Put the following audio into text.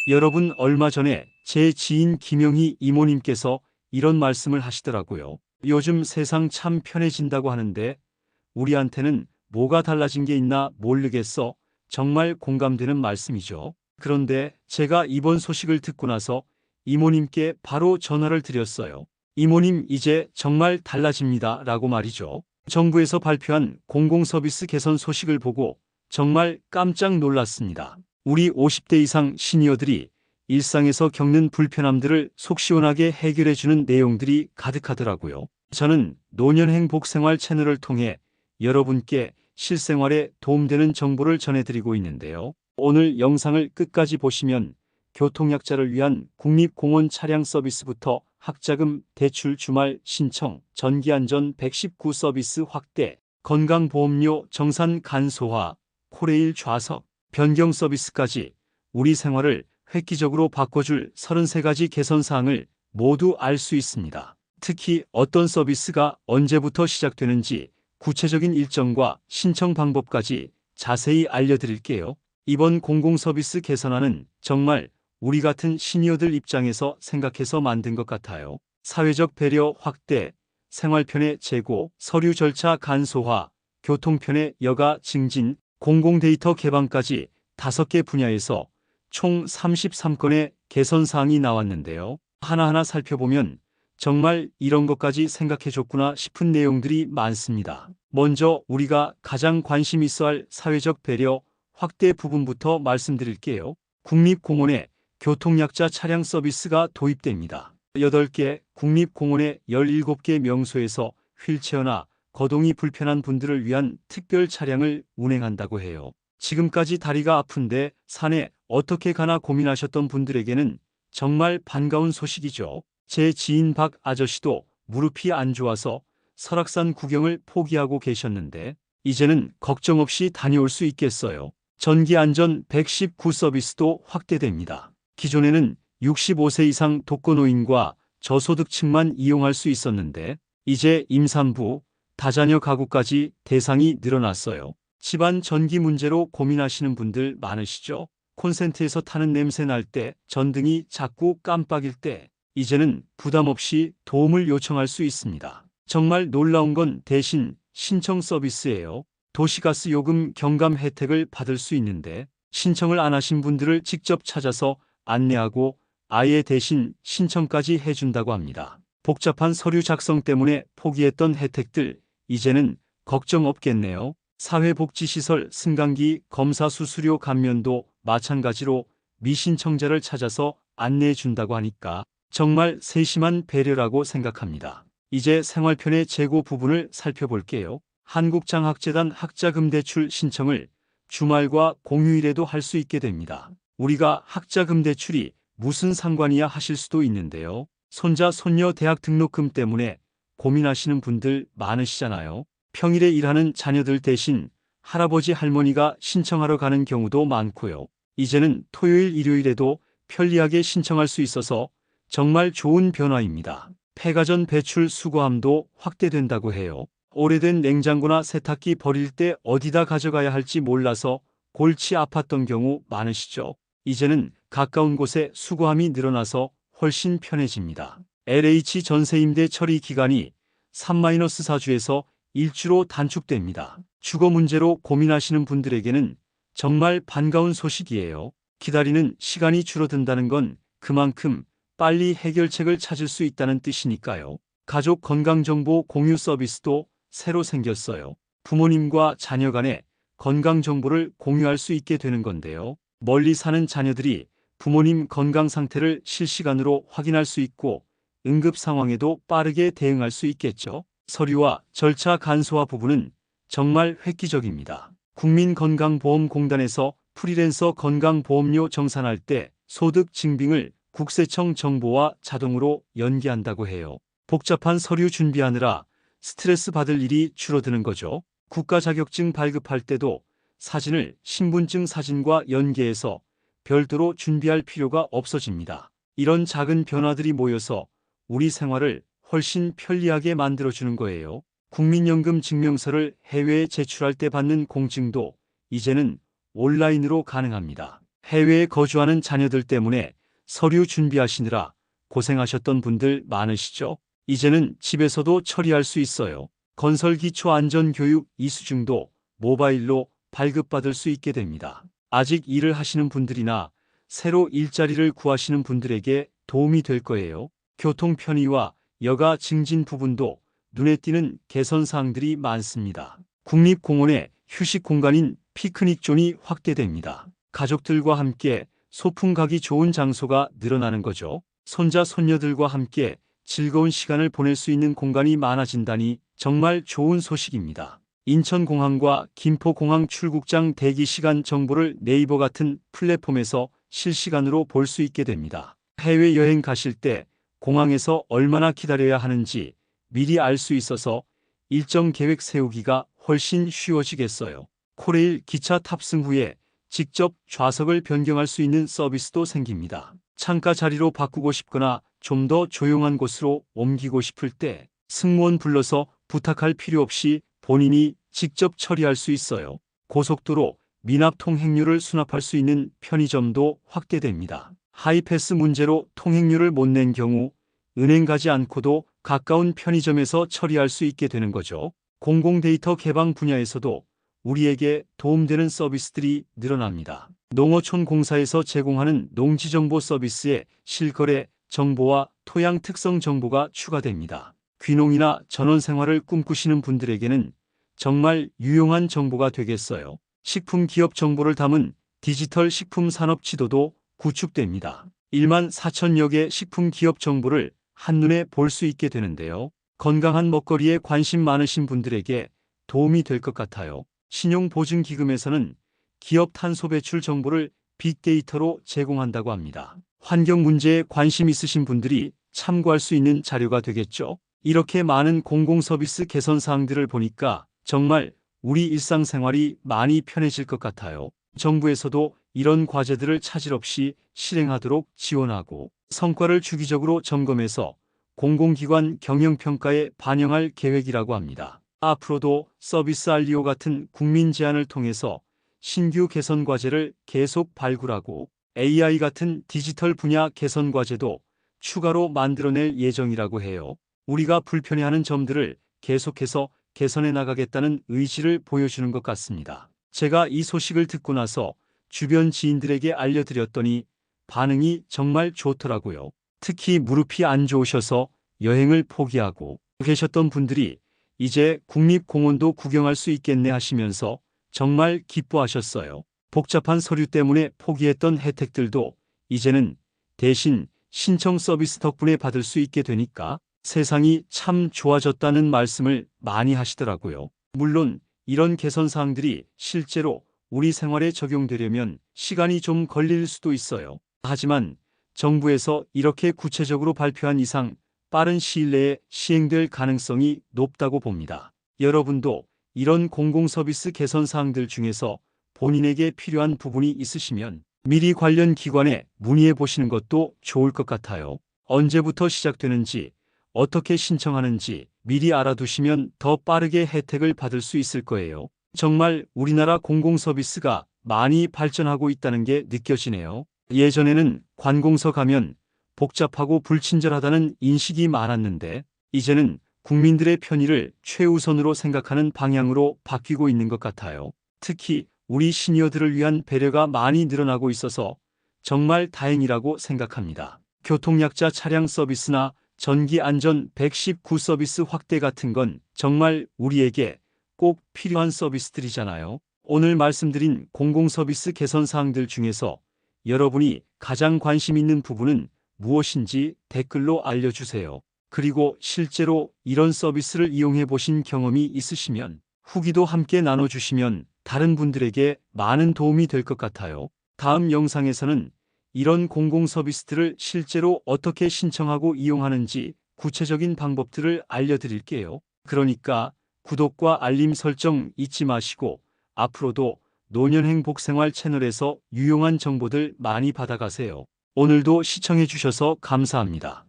여러분, 얼마 전에 제 지인 김영희 이모님께서 이런 말씀을 하시더라고요. 요즘 세상 참 편해진다고 하는데 우리한테는 뭐가 달라진 게 있나 모르겠어. 정말 공감되는 말씀이죠. 그런데 제가 이번 소식을 듣고 나서 이모님께 바로 전화를 드렸어요. 이모님, 이제 정말 달라집니다 라고 말이죠. 정부에서 발표한 공공서비스 개선 소식을 보고 정말 깜짝 놀랐습니다. 우리 50대 이상 시니어들이 일상에서 겪는 불편함들을 속 시원하게 해결해주는 내용들이 가득하더라고요. 저는 노년행복생활 채널을 통해 여러분께 실생활에 도움되는 정보를 전해드리고 있는데요. 오늘 영상을 끝까지 보시면 교통약자를 위한 국립공원 차량 서비스부터 학자금 대출 주말 신청, 전기안전 119 서비스 확대, 건강보험료 정산 간소화, 코레일 좌석, 변경 서비스까지 우리 생활을 획기적으로 바꿔줄 33가지 개선사항을 모두 알 수 있습니다. 특히 어떤 서비스가 언제부터 시작되는지 구체적인 일정과 신청 방법까지 자세히 알려드릴게요. 이번 공공서비스 개선안은 정말 우리 같은 시니어들 입장에서 생각해서 만든 것 같아요. 사회적 배려 확대, 생활편의 제고, 서류 절차 간소화, 교통편의 여가 증진, 공공데이터 개방까지 5개 분야에서 총 33건의 개선사항이 나왔는데요. 하나하나 살펴보면 정말 이런 것까지 생각해줬구나 싶은 내용들이 많습니다. 먼저 우리가 가장 관심 있어 할 사회적 배려 확대 부분부터 말씀드릴게요. 국립공원에 교통약자 차량 서비스가 도입됩니다. 8개 국립공원의 17개 명소에서 휠체어나 거동이 불편한 분들을 위한 특별 차량을 운행한다고 해요. 지금까지 다리가 아픈데 산에 어떻게 가나 고민하셨던 분들에게는 정말 반가운 소식이죠. 제 지인 박 아저씨도 무릎이 안 좋아서 설악산 구경을 포기하고 계셨는데 이제는 걱정 없이 다녀올 수 있겠어요. 전기안전 119 서비스도 확대됩니다. 기존에는 65세 이상 독거노인과 저소득층만 이용할 수 있었는데 이제 임산부, 다자녀 가구까지 대상이 늘어났어요. 집안 전기 문제로 고민하시는 분들 많으시죠? 콘센트에서 타는 냄새 날 때, 전등이 자꾸 깜빡일 때 이제는 부담 없이 도움을 요청할 수 있습니다. 정말 놀라운 건 대신 신청 서비스예요. 도시가스 요금 경감 혜택을 받을 수 있는데 신청을 안 하신 분들을 직접 찾아서 안내하고 아예 대신 신청까지 해준다고 합니다. 복잡한 서류 작성 때문에 포기했던 혜택들 이제는 걱정 없겠네요. 사회복지시설 승강기 검사 수수료 감면도 마찬가지로 미신청자를 찾아서 안내해 준다고 하니까 정말 세심한 배려라고 생각합니다. 이제 생활편의 재고 부분을 살펴볼게요. 한국장학재단 학자금 대출 신청을 주말과 공휴일에도 할 수 있게 됩니다. 우리가 학자금 대출이 무슨 상관이야 하실 수도 있는데요. 손자, 손녀 대학 등록금 때문에 고민하시는 분들 많으시잖아요. 평일에 일하는 자녀들 대신 할아버지, 할머니가 신청하러 가는 경우도 많고요. 이제는 토요일, 일요일에도 편리하게 신청할 수 있어서 정말 좋은 변화입니다. 폐가전 배출 수거함도 확대된다고 해요. 오래된 냉장고나 세탁기 버릴 때 어디다 가져가야 할지 몰라서 골치 아팠던 경우 많으시죠? 이제는 가까운 곳에 수거함이 늘어나서 훨씬 편해집니다. LH 전세임대 처리 기간이 3-4주에서 1주로 단축됩니다. 주거 문제로 고민하시는 분들에게는 정말 반가운 소식이에요. 기다리는 시간이 줄어든다는 건 그만큼 빨리 해결책을 찾을 수 있다는 뜻이니까요. 가족 건강정보 공유 서비스도 새로 생겼어요. 부모님과 자녀 간에 건강정보를 공유할 수 있게 되는 건데요. 멀리 사는 자녀들이 부모님 건강 상태를 실시간으로 확인할 수 있고 응급 상황에도 빠르게 대응할 수 있겠죠. 서류와 절차 간소화 부분은 정말 획기적입니다. 국민건강보험공단에서 프리랜서 건강보험료 정산할 때 소득 증빙을 국세청 정보와 자동으로 연계한다고 해요. 복잡한 서류 준비하느라 스트레스 받을 일이 줄어드는 거죠. 국가 자격증 발급할 때도 사진을 신분증 사진과 연계해서 별도로 준비할 필요가 없어집니다. 이런 작은 변화들이 모여서 우리 생활을 훨씬 편리하게 만들어주는 거예요. 국민연금 증명서를 해외에 제출할 때 받는 공증도 이제는 온라인으로 가능합니다. 해외에 거주하는 자녀들 때문에 서류 준비하시느라 고생하셨던 분들 많으시죠? 이제는 집에서도 처리할 수 있어요. 건설 기초 안전 교육 이수증도 모바일로 발급받을 수 있게 됩니다. 아직 일을 하시는 분들이나 새로 일자리를 구하시는 분들에게 도움이 될 거예요. 교통 편의와 여가 증진 부분도 눈에 띄는 개선 사항들이 많습니다. 국립공원의 휴식 공간인 피크닉 존이 확대됩니다. 가족들과 함께 소풍 가기 좋은 장소가 늘어나는 거죠. 손자, 손녀들과 함께 즐거운 시간을 보낼 수 있는 공간이 많아진다니 정말 좋은 소식입니다. 인천공항과 김포공항 출국장 대기 시간 정보를 네이버 같은 플랫폼에서 실시간으로 볼 수 있게 됩니다. 해외여행 가실 때 공항에서 얼마나 기다려야 하는지 미리 알 수 있어서 일정 계획 세우기가 훨씬 쉬워지겠어요. 코레일 기차 탑승 후에 직접 좌석을 변경할 수 있는 서비스도 생깁니다. 창가 자리로 바꾸고 싶거나 좀 더 조용한 곳으로 옮기고 싶을 때 승무원 불러서 부탁할 필요 없이 본인이 직접 처리할 수 있어요. 고속도로 미납 통행료를 수납할 수 있는 편의점도 확대됩니다. 하이패스 문제로 통행료를 못 낸 경우 은행 가지 않고도 가까운 편의점에서 처리할 수 있게 되는 거죠. 공공데이터 개방 분야에서도 우리에게 도움되는 서비스들이 늘어납니다. 농어촌 공사에서 제공하는 농지정보 서비스에 실거래 정보와 토양 특성 정보가 추가됩니다. 귀농이나 전원 생활을 꿈꾸시는 분들에게는 정말 유용한 정보가 되겠어요. 식품 기업 정보를 담은 디지털 식품 산업 지도도 구축됩니다. 1만 4천여 개 식품 기업 정보를 한눈에 볼 수 있게 되는데요. 건강한 먹거리에 관심 많으신 분들에게 도움이 될 것 같아요. 신용보증기금에서는 기업 탄소 배출 정보를 빅데이터로 제공한다고 합니다. 환경 문제에 관심 있으신 분들이 참고할 수 있는 자료가 되겠죠. 이렇게 많은 공공서비스 개선 사항들을 보니까 정말 우리 일상생활이 많이 편해질 것 같아요. 정부에서도 이런 과제들을 차질 없이 실행하도록 지원하고 성과를 주기적으로 점검해서 공공기관 경영평가에 반영할 계획이라고 합니다. 앞으로도 서비스 알리오 같은 국민 제안을 통해서 신규 개선 과제를 계속 발굴하고 AI 같은 디지털 분야 개선 과제도 추가로 만들어낼 예정이라고 해요. 우리가 불편해하는 점들을 계속해서 개선해 나가겠다는 의지를 보여주는 것 같습니다. 제가 이 소식을 듣고 나서 주변 지인들에게 알려드렸더니 반응이 정말 좋더라고요. 특히 무릎이 안 좋으셔서 여행을 포기하고 계셨던 분들이 이제 국립공원도 구경할 수 있겠네 하시면서 정말 기뻐하셨어요. 복잡한 서류 때문에 포기했던 혜택들도 이제는 대신 신청 서비스 덕분에 받을 수 있게 되니까 세상이 참 좋아졌다는 말씀을 많이 하시더라고요. 물론 이런 개선 사항들이 실제로 우리 생활에 적용되려면 시간이 좀 걸릴 수도 있어요. 하지만 정부에서 이렇게 구체적으로 발표한 이상 빠른 시일 내에 시행될 가능성이 높다고 봅니다. 여러분도 이런 공공서비스 개선 사항들 중에서 본인에게 필요한 부분이 있으시면 미리 관련 기관에 문의해 보시는 것도 좋을 것 같아요. 언제부터 시작되는지, 어떻게 신청하는지 미리 알아두시면 더 빠르게 혜택을 받을 수 있을 거예요. 정말 우리나라 공공서비스가 많이 발전하고 있다는 게 느껴지네요. 예전에는 관공서 가면 복잡하고 불친절하다는 인식이 많았는데 이제는 국민들의 편의를 최우선으로 생각하는 방향으로 바뀌고 있는 것 같아요. 특히 우리 시니어들을 위한 배려가 많이 늘어나고 있어서 정말 다행이라고 생각합니다. 교통약자 차량 서비스나 전기안전 119 서비스 확대 같은 건 정말 우리에게 꼭 필요한 서비스들이잖아요. 오늘 말씀드린 공공서비스 개선 사항들 중에서 여러분이 가장 관심 있는 부분은 무엇인지 댓글로 알려주세요. 그리고 실제로 이런 서비스를 이용해 보신 경험이 있으시면 후기도 함께 나눠주시면 다른 분들에게 많은 도움이 될 것 같아요. 다음 영상에서는 이런 공공서비스들을 실제로 어떻게 신청하고 이용하는지 구체적인 방법들을 알려드릴게요. 그러니까 구독과 알림 설정 잊지 마시고 앞으로도 노년행복생활 채널에서 유용한 정보들 많이 받아가세요. 오늘도 시청해 주셔서 감사합니다.